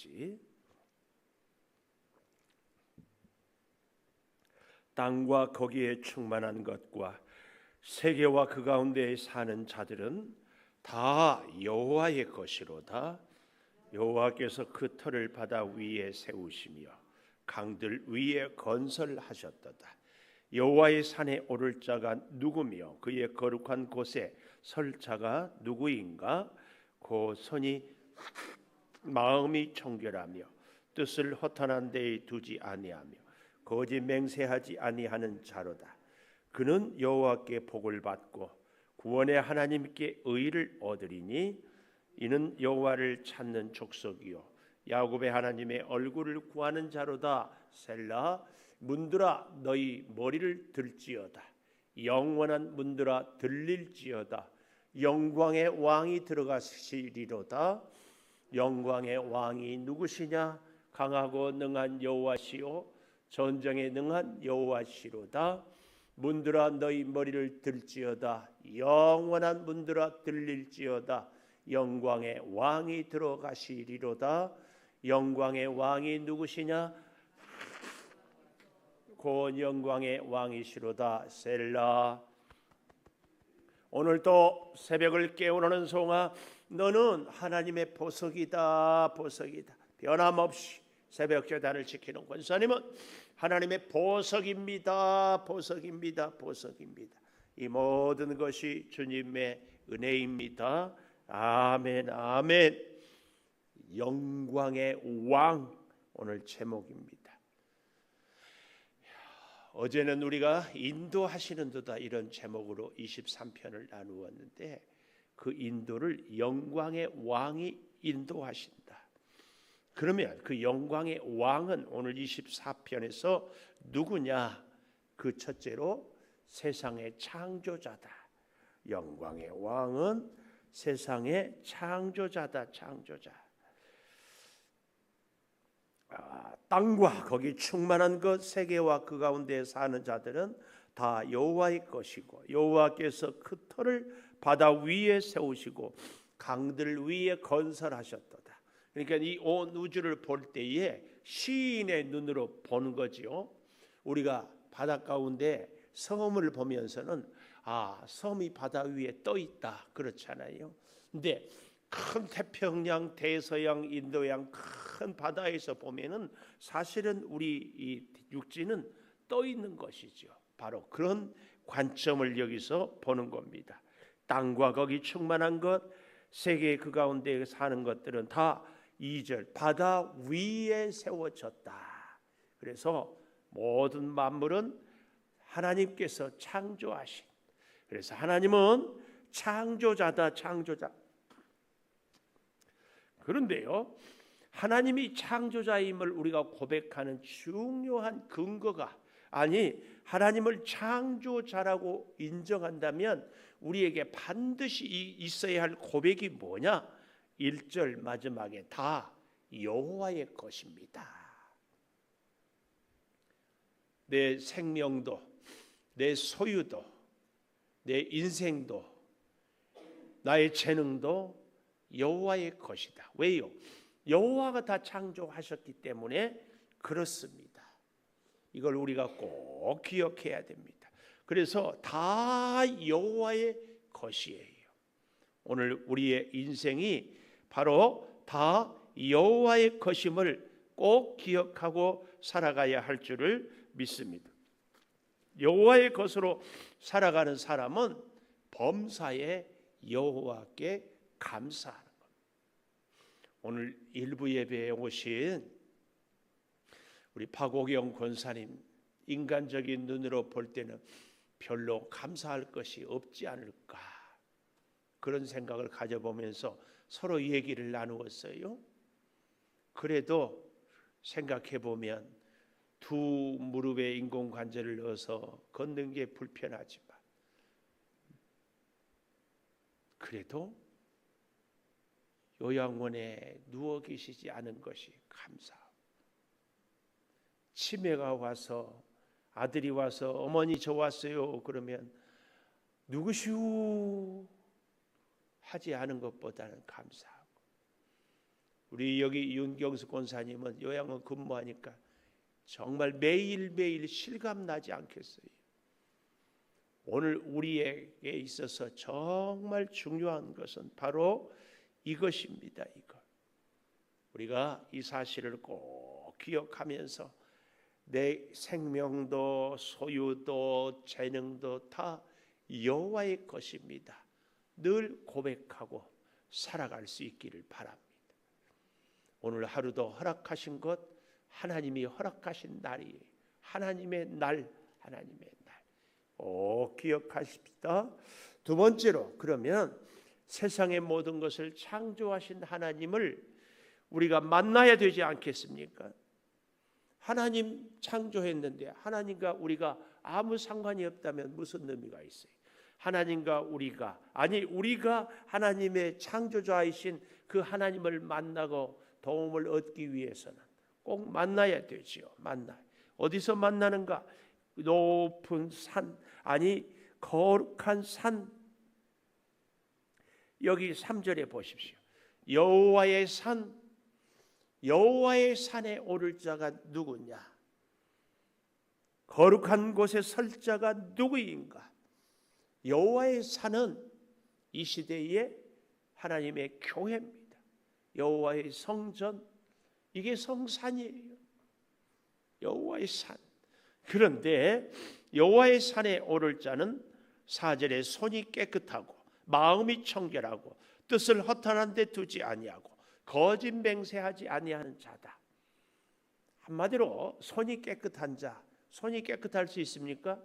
말하지. 땅과 거기에 충만한 것과 세계와 그 가운데에 사는 자들은 다 여호와의 것이로다. 여호와께서 그 터를 바다 위에 세우시며 강들 위에 건설하셨도다. 여호와의 산에 오를 자가 누구며 그의 거룩한 곳에 설 자가 누구인가? 그 손이 마음이 청결하며 뜻을 허탄한 데에 두지 아니하며 거짓 맹세하지 아니하는 자로다. 그는 여호와께 복을 받고 구원의 하나님께 의를 얻으리니 이는 여호와를 찾는 족속이요 야곱의 하나님의 얼굴을 구하는 자로다. 셀라. 문들아 너희 머리를 들지어다. 영원한 문들아 들릴지어다. 영광의 왕이 들어가시리로다. 영광의 왕이 누구시냐? 강하고 능한 여호와시요 전쟁에 능한 여호와시로다. 문들아 너희 머리를 들지어다. 영원한 문들아 들릴지어다. 영광의 왕이 들어가시리로다. 영광의 왕이 누구시냐? 곧 영광의 왕이시로다. 셀라. 오늘도 새벽을 깨우는 송아, 너는 하나님의 보석이다. 보석이다. 변함없이 새벽 제단을 지키는 권사님은 하나님의 보석입니다. 보석입니다. 보석입니다. 이 모든 것이 주님의 은혜입니다. 아멘. 아멘. 영광의 왕, 오늘 제목입니다. 어제는 우리가 인도하시는 도다 이런 제목으로 23편을 나누었는데 그 인도를 영광의 왕이 인도하신다. 그러면 그 영광의 왕은 오늘 24편에서 누구냐? 그 첫째로 세상의 창조자다. 영광의 왕은 세상의 창조자다. 창조자. 땅과 거기 충만한 것, 세계와 그 가운데 사는 자들은 다 여호와의 것이고 여호와께서 그 터를 바다 위에 세우시고 강들 위에 건설하셨도다. 그러니까 이 온 우주를 볼 때에 시인의 눈으로 보는 거지요. 우리가 바다 가운데 섬을 보면서는 섬이 바다 위에 떠 있다 그렇잖아요. 근데 큰 태평양, 대서양, 인도양 큰 바다에서 보면은 사실은 우리 이 육지는 떠 있는 것이죠. 바로 그런 관점을 여기서 보는 겁니다. 땅과 거기 충만한 것, 세계 그 가운데 사는 것들은 다 2절 바다 위에 세워졌다. 그래서 모든 만물은 하나님께서 창조하신. 그래서 하나님은 창조자다. 창조자. 그런데요, 하나님이 창조자임을 우리가 고백하는 중요한 근거가 하나님을 창조자라고 인정한다면 우리에게 반드시 있어야 할 고백이 뭐냐? 1절 마지막에 다 여호와의 것입니다. 내 생명도, 내 소유도, 내 인생도, 나의 재능도 여호와의 것이다. 왜요? 여호와가 다 창조하셨기 때문에 그렇습니다. 이걸 우리가 꼭 기억해야 됩니다. 그래서 다 여호와의 것이에요. 오늘 우리의 인생이 바로 다 여호와의 것임을 꼭 기억하고 살아가야 할 줄을 믿습니다. 여호와의 것으로 살아가는 사람은 범사에 여호와께 감사하는 겁니다. 오늘 일부 예배에 오신 우리 박옥영 권사님, 인간적인 눈으로 볼 때는 별로 감사할 것이 없지 않을까, 그런 생각을 가져보면서 서로 얘기를 나누었어요. 그래도 생각해보면 두 무릎에 인공관절을 넣어서 걷는 게 불편하지만 그래도 요양원에 누워 계시지 않은 것이 감사하고, 치매가 와서 아들이 와서 어머니 저 왔어요 그러면 누구시오 하지 않은 것보다는 감사하고, 우리 여기 윤경수 권사님은 요양원 근무하니까 정말 매일매일 실감나지 않겠어요. 오늘 우리에게 있어서 정말 중요한 것은 바로 이것입니다. 이것. 우리가 이 사실을 꼭 기억하면서 내 생명도 소유도 재능도 다 여호와의 것입니다. 늘 고백하고 살아갈 수 있기를 바랍니다. 오늘 하루도 허락하신 것 하나님이 허락하신 날이에요. 하나님의 날, 하나님의 날. 꼭 기억하십시다. 두 번째로, 그러면 세상의 모든 것을 창조하신 하나님을 우리가 만나야 되지 않겠습니까? 하나님 창조했는데 하나님과 우리가 아무 상관이 없다면 무슨 의미가 있어요? 하나님과 우리가, 아니 우리가 하나님의 창조자이신 그 하나님을 만나고 도움을 얻기 위해서는 꼭 만나야 되지요. 만나요. 어디서 만나는가? 높은 산, 아니 거룩한 산. 여기 3절에 보십시오. 여호와의 산, 여호와의 산에 오를 자가 누구냐? 거룩한 곳에 설 자가 누구인가? 여호와의 산은 이 시대의 하나님의 교회입니다. 여호와의 성전, 이게 성산이에요. 여호와의 산. 그런데 여호와의 산에 오를 자는 4절에 손이 깨끗하고 마음이 청결하고 뜻을 허탄한 데 두지 아니하고 거짓 맹세하지 아니하는 자다. 한마디로 손이 깨끗한 자, 손이 깨끗할 수 있습니까?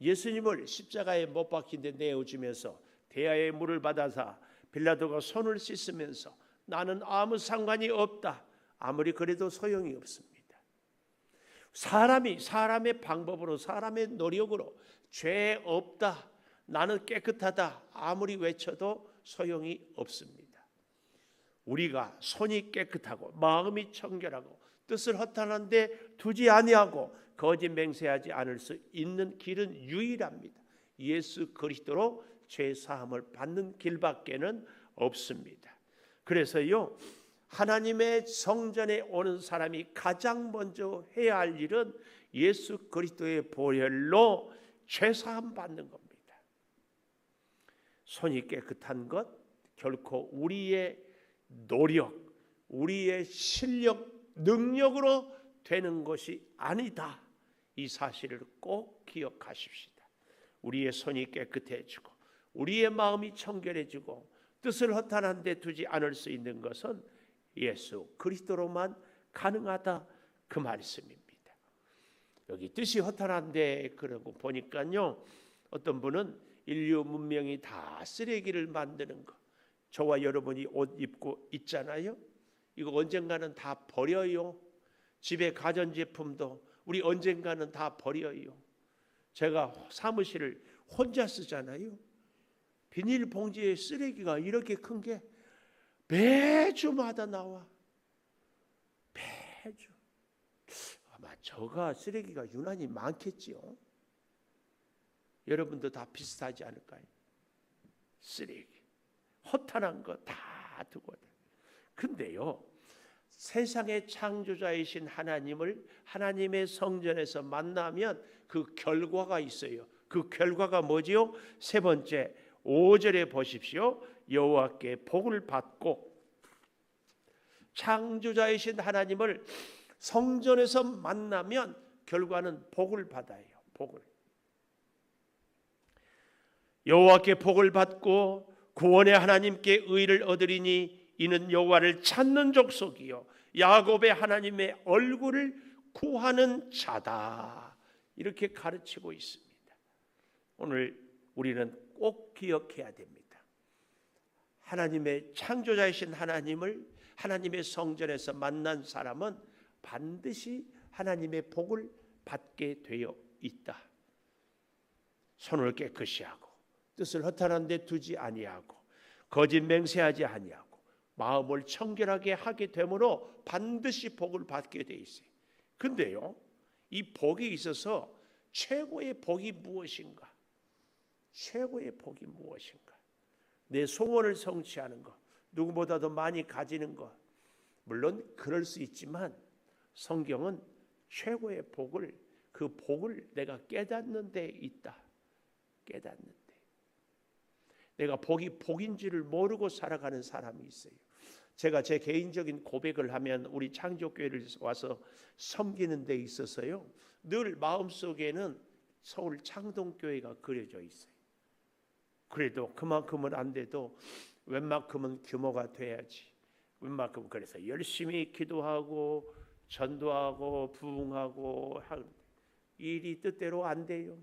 예수님을 십자가에 못 박힌 데 내어주면서 대야의 물을 받아서 빌라도가 손을 씻으면서 나는 아무 상관이 없다. 아무리 그래도 소용이 없습니다. 사람의 방법으로, 사람의 노력으로 죄 없다, 나는 깨끗하다 아무리 외쳐도 소용이 없습니다. 우리가 손이 깨끗하고 마음이 청결하고 뜻을 허탄한 데 두지 아니하고 거짓 맹세하지 않을 수 있는 길은 유일합니다. 예수 그리스도로 죄 사함을 받는 길밖에는 없습니다. 그래서요, 하나님의 성전에 오는 사람이 가장 먼저 해야 할 일은 예수 그리스도의 보혈로 죄 사함 받는 겁니다. 손이 깨끗한 것 결코 우리의 노력, 우리의 실력, 능력으로 되는 것이 아니다. 이 사실을 꼭 기억하십시다. 우리의 손이 깨끗해지고 우리의 마음이 청결해지고 뜻을 허탄한 데 두지 않을 수 있는 것은 예수 그리스도로만 가능하다, 그 말씀입니다. 여기 뜻이 허탄한데 그러고 보니까요, 어떤 분은 인류 문명이 다 쓰레기를 만드는 거, 저와 여러분이 옷 입고 있잖아요. 이거 언젠가는 다 버려요. 집에 가전제품도 우리 언젠가는 다 버려요. 제가 사무실을 혼자 쓰잖아요. 비닐봉지에 쓰레기가 이렇게 큰 게 매주마다 나와. 매주. 아마 저가 쓰레기가 유난히 많겠지요. 여러분도 다 비슷하지 않을까요? 쓰레기, 허탄한 거 다 두고. 근데요, 세상의 창조자이신 하나님을 하나님의 성전에서 만나면 그 결과가 있어요. 그 결과가 뭐지요? 세 번째 5절에 보십시오. 여호와께 복을 받고, 창조자이신 하나님을 성전에서 만나면 결과는 복을 받아요. 복을. 여호와께 복을 받고 구원의 하나님께 의를 얻으리니 이는 여호와를 찾는 족속이요 야곱의 하나님의 얼굴을 구하는 자다. 이렇게 가르치고 있습니다. 오늘 우리는 꼭 기억해야 됩니다. 하나님의 창조자이신 하나님을 하나님의 성전에서 만난 사람은 반드시 하나님의 복을 받게 되어 있다. 손을 깨끗이 하고 뜻을 허탄한 데 두지 아니하고 거짓 맹세하지 아니하고 마음을 청결하게 하게 되므로 반드시 복을 받게 돼 있어요. 근데요, 이 복에 있어서 최고의 복이 무엇인가? 최고의 복이 무엇인가? 내 소원을 성취하는 것, 누구보다도 많이 가지는 것, 물론 그럴 수 있지만 성경은 최고의 복을, 그 복을 내가 깨닫는 데 있다. 깨닫는 데. 내가 복이 복인지를 모르고 살아가는 사람이 있어요. 제가 제 개인적인 고백을 하면 우리 창조교회를 와서 섬기는 데 있어서요, 늘 마음속에는 서울 창동교회가 그려져 있어요. 그래도 그만큼은 안 돼도 웬만큼은 규모가 돼야지. 웬만큼 그래서 열심히 기도하고 전도하고 부흥하고 일이 뜻대로 안 돼요.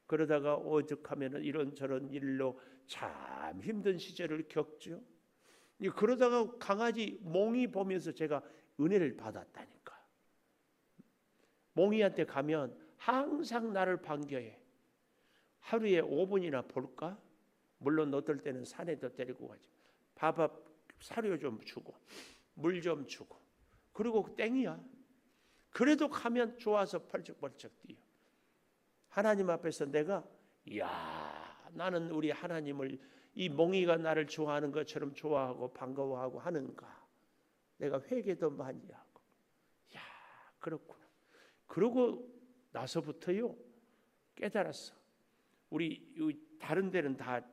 그러다가 오죽하면 이런저런 일로 참 힘든 시절을 겪죠. 그러다가 강아지 몽이 보면서 제가 은혜를 받았다니까. 몽이한테 가면 항상 나를 반겨해. 하루에 5분이나 볼까? 물론 어떨 때는 산에도 데리고 가죠. 밥 사료 좀 주고 물 좀 주고, 그리고 땡이야. 그래도 가면 좋아서 펄쩍펄쩍 뛰어. 하나님 앞에서 내가 나는 우리 하나님을 이 몽이가 나를 좋아하는 것처럼 좋아하고 반가워하고 하는가? 내가 회개도 많이 하고. 그렇구나. 그러고 나서부터요 깨달았어. 우리 다른 데는 다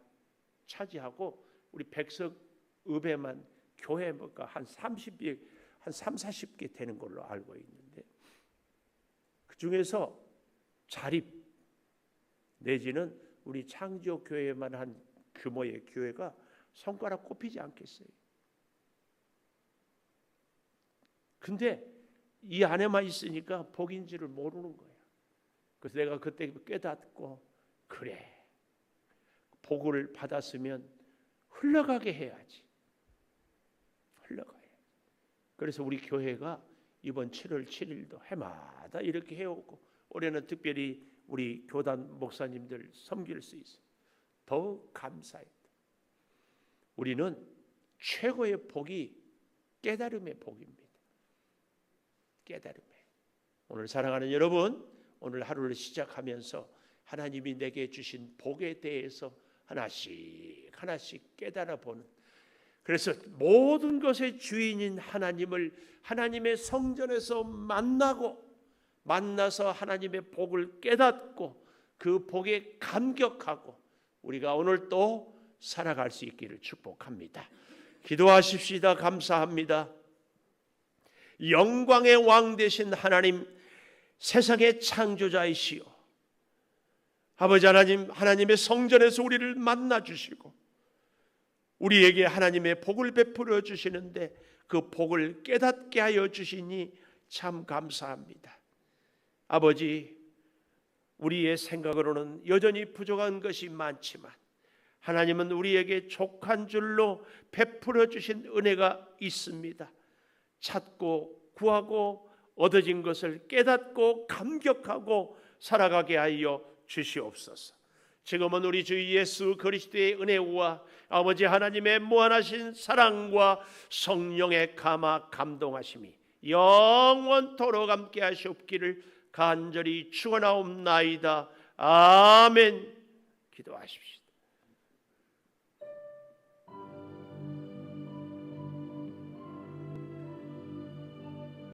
차지하고 우리 백석읍에만 교회가 한 30개, 한 30-40개 되는 걸로 알고 있는데, 그 중에서 자립 내지는 우리 창조교회만 한 규모의 교회가 손가락 꼽히지 않겠어요. 근데 이 안에만 있으니까 복인지를 모르는 거야. 그래서 내가 그때 깨닫고, 그래, 복을 받았으면 흘러가게 해야지. 흘러가야. 그래서 우리 교회가 이번 7월 7일도 해마다 이렇게 해오고, 올해는 특별히 우리 교단 목사님들 섬길 수 있어. 더욱 감사해. 우리는 최고의 복이 깨달음의 복입니다. 깨달음의. 오늘 사랑하는 여러분, 오늘 하루를 시작하면서 하나님이 내게 주신 복에 대해서 하나씩 하나씩 깨달아 보는, 그래서 모든 것의 주인인 하나님을 하나님의 성전에서 만나서 하나님의 복을 깨닫고 그 복에 감격하고 우리가 오늘 또 살아갈 수 있기를 축복합니다. 기도하십시다. 감사합니다. 영광의 왕 되신 하나님, 세상의 창조자이시오 아버지 하나님, 하나님의 성전에서 우리를 만나 주시고 우리에게 하나님의 복을 베풀어 주시는데 그 복을 깨닫게 하여 주시니 참 감사합니다. 아버지, 우리의 생각으로는 여전히 부족한 것이 많지만 하나님은 우리에게 족한 줄로 베풀어 주신 은혜가 있습니다. 찾고 구하고 얻어진 것을 깨닫고 감격하고 살아가게 하여 주시옵소서. 지금은 우리 주 예수 그리스도의 은혜와 아버지 하나님의 무한하신 사랑과 성령의 감화 감동하심이 영원토록 함께 하시옵기를 간절히 축원하옵나이다. 아멘. 기도하십시오.